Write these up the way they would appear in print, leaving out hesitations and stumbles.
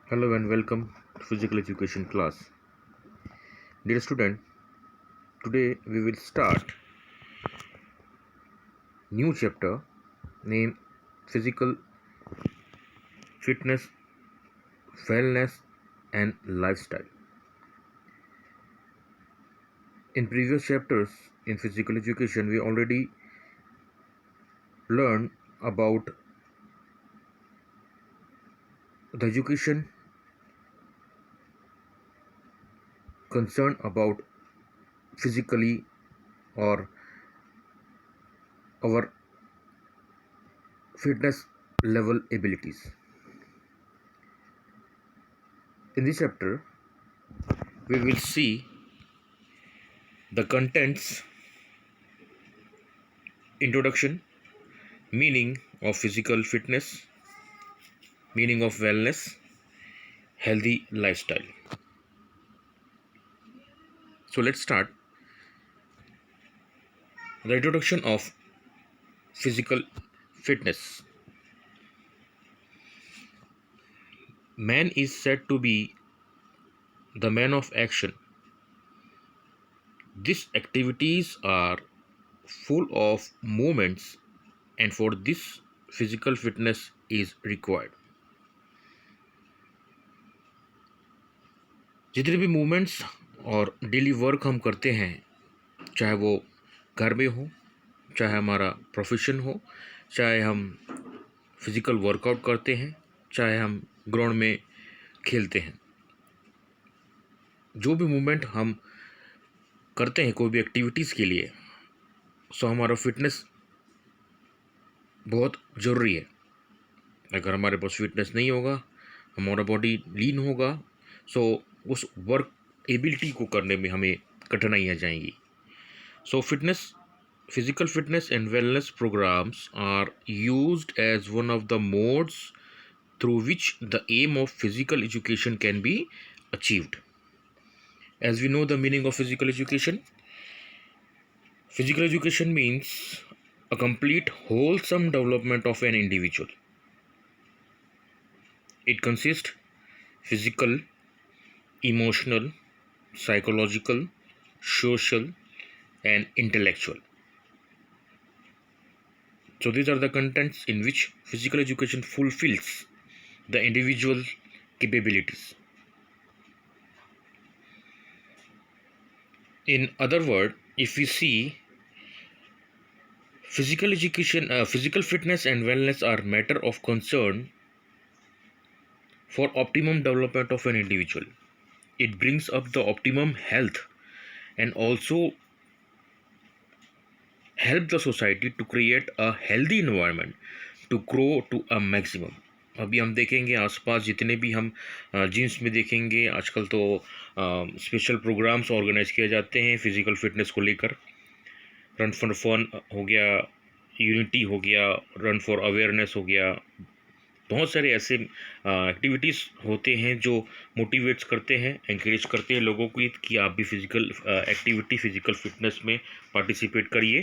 Hello and welcome to physical education class. Dear student, today we will start new chapter named physical fitness, wellness and lifestyle. In previous chapters in physical education we already learned about the education concerned about physically or our fitness level abilities. In this chapter we will see the contents, introduction, meaning of physical fitness, meaning of wellness, healthy lifestyle. So let's start the introduction of physical fitness. Man is said to be the man of action. These activities are full of movements, and for this physical fitness is required. जितने भी movements और daily work हम करते हैं, चाहे वो घर में हो, चाहे हमारा प्रोफेशन हो, चाहे हम फिजिकल वर्कआउट करते हैं, चाहे हम ग्राउंड में खेलते हैं, जो भी मूवमेंट हम करते हैं कोई भी एक्टिविटीज़ के लिए, सो हमारा फिटनेस बहुत ज़रूरी है. अगर हमारे पास फिटनेस नहीं होगा, हमारा बॉडी लीन होगा, सो उस वर्क एबिलिटी को करने में हमें कठिनाइयाँ जाएंगी. सो physical fitness and wellness programs are used as one of the modes through which the aim of physical education can be achieved. As we know the meaning of physical education means a complete wholesome development of an individual. It consists physical, emotional, psychological, social and intellectual. So these are the contents in which physical education fulfills the individual capabilities. In other words, if we see physical fitness and wellness are matter of concern for optimum development of an individual. It brings up the optimum health and also help the society to create a healthy environment to grow to a maximum. अभी हम देखेंगे आसपास जितने भी हम gyms में देखेंगे, आजकल तो स्पेशल प्रोग्राम्स ऑर्गेनाइज किए जाते हैं फिजिकल फिटनेस को लेकर. रन फॉर फन हो गया, यूनिटी हो गया, रन फॉर अवेयरनेस हो गया. बहुत सारे ऐसे एक्टिविटीज़ होते हैं जो मोटिवेट्स करते हैं, एंकरेज करते हैं लोगों को कि आप भी फिजिकल एक्टिविटी, फिजिकल फिटनेस में पार्टिसिपेट करिए,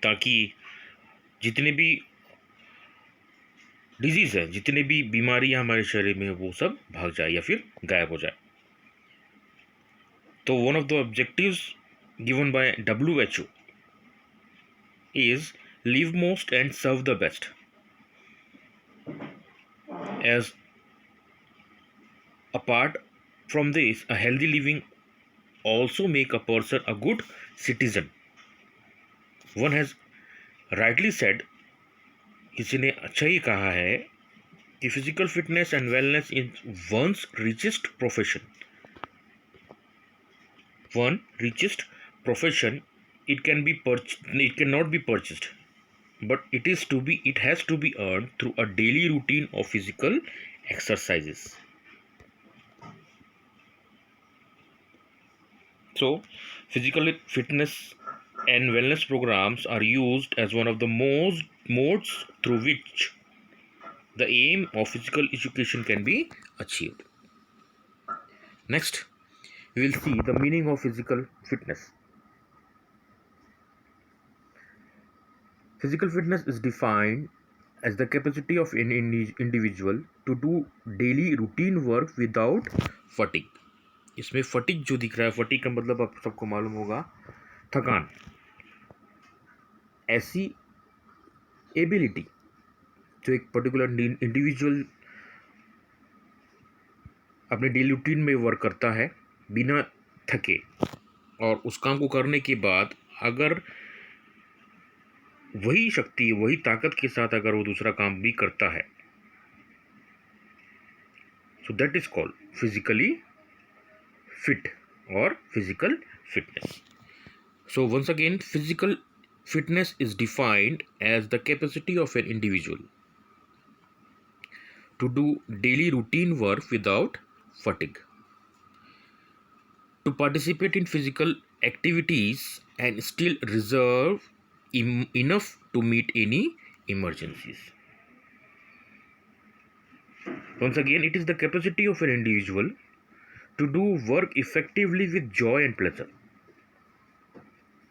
ताकि जितने भी डिजीज़ है, जितने भी बीमारियां हमारे शरीर में है, वो सब भाग जाए या फिर गायब हो जाए. तो one of the objectives given by WHO is live most and serve the best. As apart from this, a healthy living also make a person a good citizen. One has rightly said, किसी ने अच्छा ही कहा है कि physical fitness and wellness is one's richest profession. One richest profession. It cannot be purchased, but it has to be earned through a daily routine of physical exercises. So physical fitness and wellness programs are used as one of the most modes through which the aim of physical education can be achieved. Next, we will see the meaning of physical fitness. Physical fitness is defined as the capacity of an individual to do daily routine work without fatigue. इसमें fatigue जो दिख रहा है, fatigue का मतलब आप सबको मालूम होगा, थकान। ऐसी एबिलिटी जो एक पर्टिकुलर इंडिविजुअल अपने डेली रूटीन में वर्क करता है बिना थके, और उस काम को करने के बाद अगर वही शक्ति, वही ताकत के साथ अगर वो दूसरा काम भी करता है, so that is called physically fit और physical fitness. So once again, physical fitness is defined as the capacity of an individual to do daily routine work without fatigue, to participate in physical activities and still reserve enough to meet any emergencies. Once again, it is the capacity of an individual to do work effectively with joy and pleasure.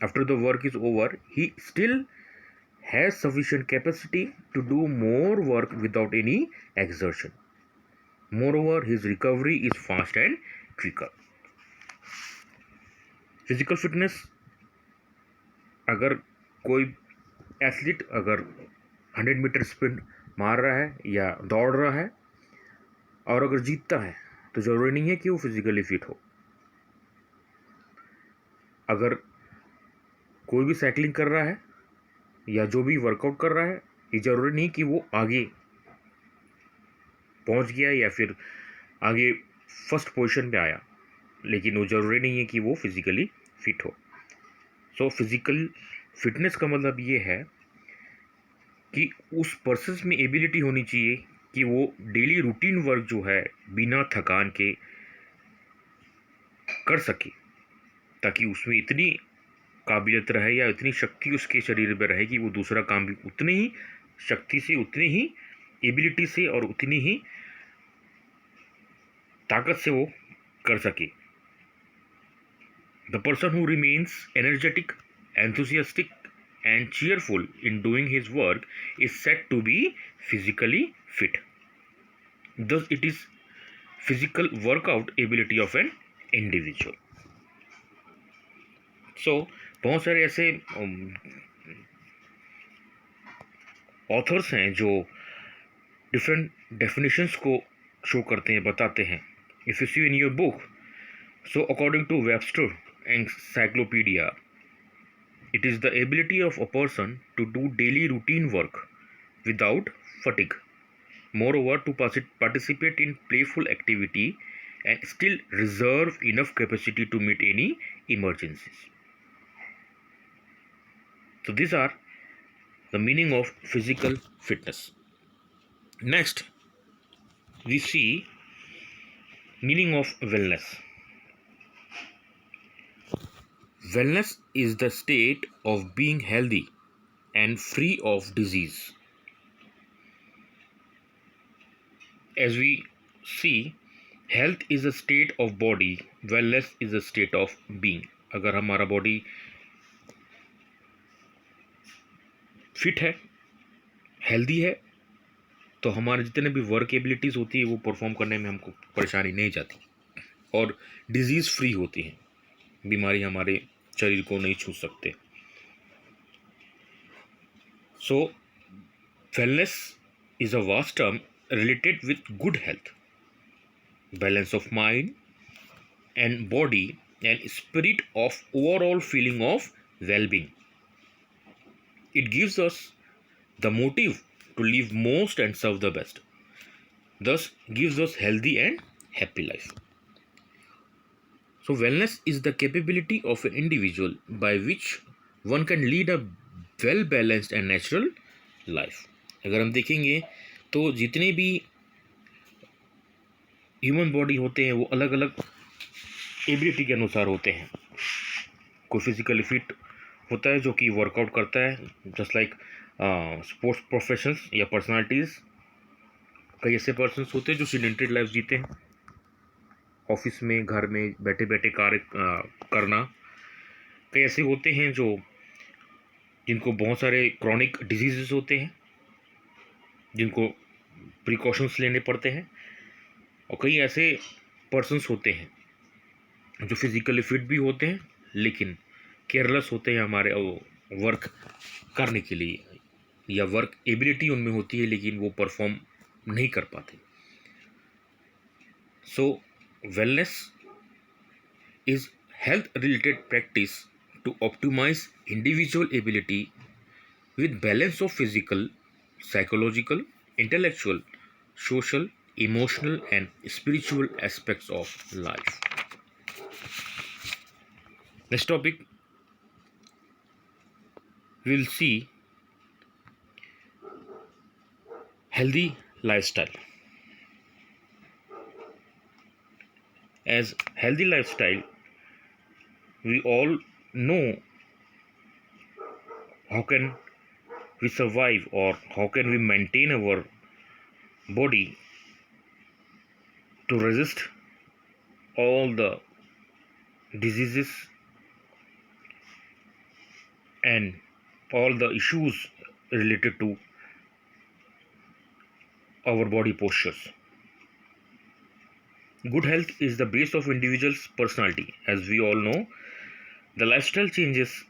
After the work is over, he still has sufficient capacity to do more work without any exertion. Moreover, his recovery is fast and quicker. Physical fitness, अगर कोई athlete अगर 100 metre sprint मार रहा है या दौड़ रहा है और अगर जीतता है, तो ज़रूरी नहीं है कि वो फिजिकली फिट हो. अगर कोई भी साइकिलिंग कर रहा है या जो भी वर्कआउट कर रहा है, ये ज़रूरी नहीं कि वो आगे पहुंच गया या फिर आगे फर्स्ट पोजीशन पे आया, लेकिन वो ज़रूरी नहीं है कि वो फिज़िकली फिट हो. सो फिज़िकल फिटनेस का मतलब ये है कि उस पर्सन में एबिलिटी होनी चाहिए कि वो डेली रूटीन वर्क जो है बिना थकान के कर सके, ताकि उसमें इतनी काबिलियत रहे या इतनी शक्ति उसके शरीर में रहे कि वो दूसरा काम भी उतनी ही शक्ति से, उतनी ही एबिलिटी से और उतनी ही ताकत से वो कर सके. The person who remains energetic, enthusiastic and cheerful in doing his work is said to be physically fit. Thus, it is physical workout ability of an individual. So, बहुत सारे ऐसे ऑथर्स हैं जो डिफरेंट डेफिनेशंस को show करते हैं, बताते हैं. If you see in your book, so according to Webster encyclopedia, it is the ability of a person to do daily routine work without fatigue. Moreover, to participate in playful activity and still reserve enough capacity to meet any emergencies. So these are the meaning of physical fitness. Next, we see meaning of wellness. Wellness is the state of being healthy and free of disease. As we see, health is a state of body, wellness is a state of being. अगर हमारा body fit है, healthy है, तो हमारे जितने भी work abilities होती है वो परफॉर्म करने में हमको परेशानी नहीं जाती और डिजीज़ फ्री होती हैं. बीमारी हमारे शरीर को नहीं छू सकते. So wellness is a vast term related with good health, balance of mind and body and spirit of overall feeling of wellbeing. It gives us the motive to live most and serve the best, thus gives us healthy and happy life. So wellness is the capability of an individual by which one can lead a well balanced and natural life. अगर हम देखेंगे तो जितने भी human body होते हैं वो अलग अलग एबिलिटी के अनुसार होते हैं. कोई फिजिकली फिट होता है जो कि वर्कआउट करता है, जस्ट लाइक स्पोर्ट्स प्रोफेशनल्स या पर्सनालिटीज़. कई ऐसे पर्सन्स होते हैं जो सीडेंटरी लाइफ जीते हैं, ऑफिस में, घर में बैठे बैठे कार्य करना. कई ऐसे होते हैं जो जिनको बहुत सारे क्रॉनिक डिजीजेस होते हैं, जिनको प्रिकॉशंस लेने पड़ते हैं, और कई ऐसे पर्सन्स होते हैं जो फिजिकली फिट भी होते हैं लेकिन केयरलेस होते हैं हमारे वर्क करने के लिए, या वर्क एबिलिटी उनमें होती है लेकिन वो परफॉर्म नहीं कर पाते. सो wellness is health related practice to optimize individual ability with balance of physical, psychological, intellectual, social, emotional and spiritual aspects of life. Next topic, we will see healthy lifestyle. As healthy lifestyle, we all know how can we survive or how can we maintain our body to resist all the diseases and all the issues related to our body postures. Good health is the base of individual's personality. As we all know, the lifestyle changes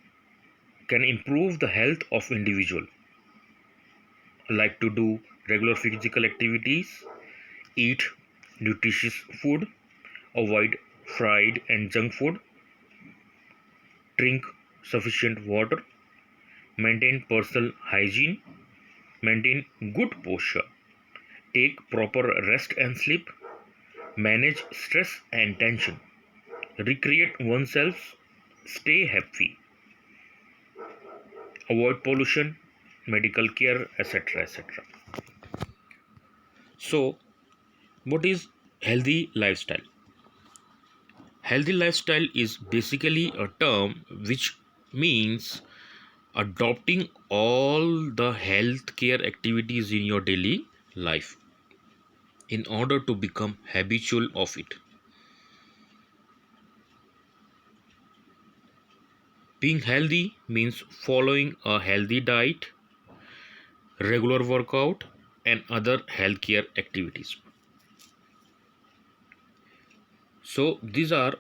can improve the health of individual, like to do regular physical activities, eat nutritious food, avoid fried and junk food, drink sufficient water, maintain personal hygiene, maintain good posture, take proper rest and sleep, manage stress and tension, recreate oneself, stay happy, avoid pollution, medical care, etc. etc. So, what is healthy lifestyle? Healthy lifestyle is basically a term which means adopting all the healthcare activities in your daily life in order to become habitual of it. Being healthy means following a healthy diet, regular workout, and other healthcare activities. So, these are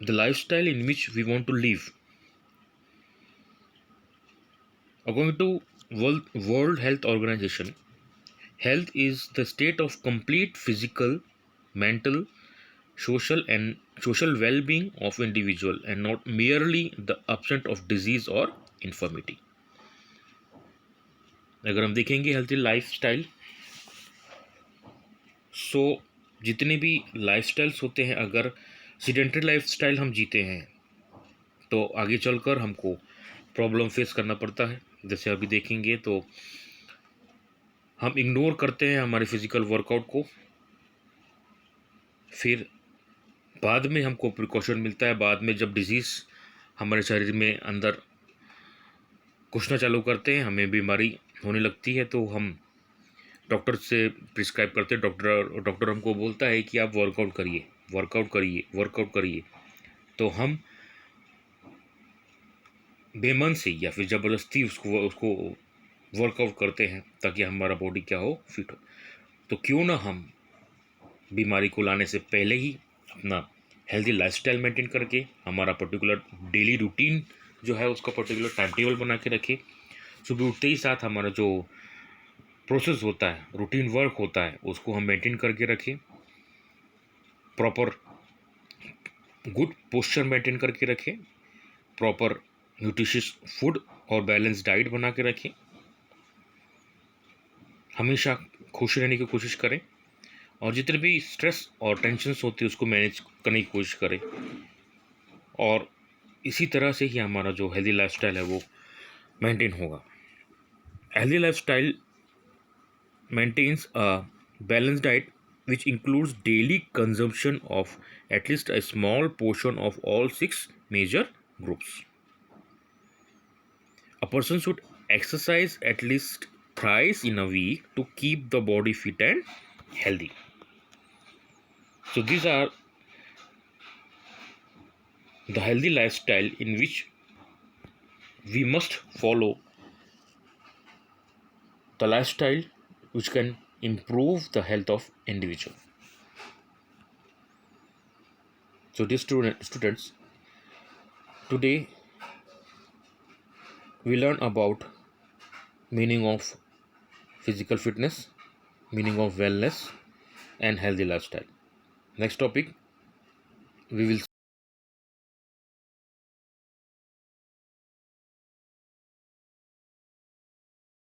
the lifestyle in which we want to live. According to World Health Organization, health is the state of complete physical, mental, social well-being of individual and not merely the absence of disease or infirmity. अगर हम देखेंगे healthy lifestyle, सो जितने भी lifestyles होते हैं, अगर sedentary lifestyle हम जीते हैं तो आगे चलकर हमको प्रॉब्लम फेस करना पड़ता है. जैसे अभी देखेंगे तो हम इग्नोर करते हैं हमारे फिजिकल वर्कआउट को, फिर बाद में हमको प्रिकॉशन मिलता है. बाद में जब डिजीज़ हमारे शरीर में अंदर घुसना चालू करते हैं, हमें बीमारी होने लगती है, तो हम डॉक्टर से प्रिस्क्राइब करते हैं. डॉक्टर हमको बोलता है कि आप वर्कआउट करिए, वर्कआउट करिए, वर्कआउट करिए. तो हम बेमन से या फिर ज़बरदस्ती उसको वर्कआउट करते हैं ताकि हमारा बॉडी क्या हो, फिट हो. तो क्यों ना हम बीमारी को लाने से पहले ही अपना हेल्दी लाइफस्टाइल मेंटेन करके हमारा पर्टिकुलर डेली रूटीन जो है उसका पर्टिकुलर टाइम टेबल बना के रखें. सुबह उठते ही साथ हमारा जो प्रोसेस होता है, रूटीन वर्क होता है, उसको हम मेंटेन करके रखें. प्रॉपर गुड पोस्चर मेंटेन करके रखें, प्रॉपर न्यूट्रिशियस फूड और बैलेंस डाइट बना के रखें. हमेशा खुश रहने की कोशिश करें और जितने भी स्ट्रेस और टेंशन्स होती है उसको मैनेज करने की कोशिश करें. और इसी तरह से ही हमारा जो हेल्दी लाइफस्टाइल है वो मेंटेन होगा. Healthy lifestyle maintains a balanced diet which includes daily consumption of at least a small portion of all 6 major groups. A person should exercise at least thrice in a week to keep the body fit and healthy. So these are the healthy lifestyle in which we must follow the lifestyle which can improve the health of individual. So dear students, today we learn about meaning of physical fitness, meaning of wellness, and healthy lifestyle. Next topic we will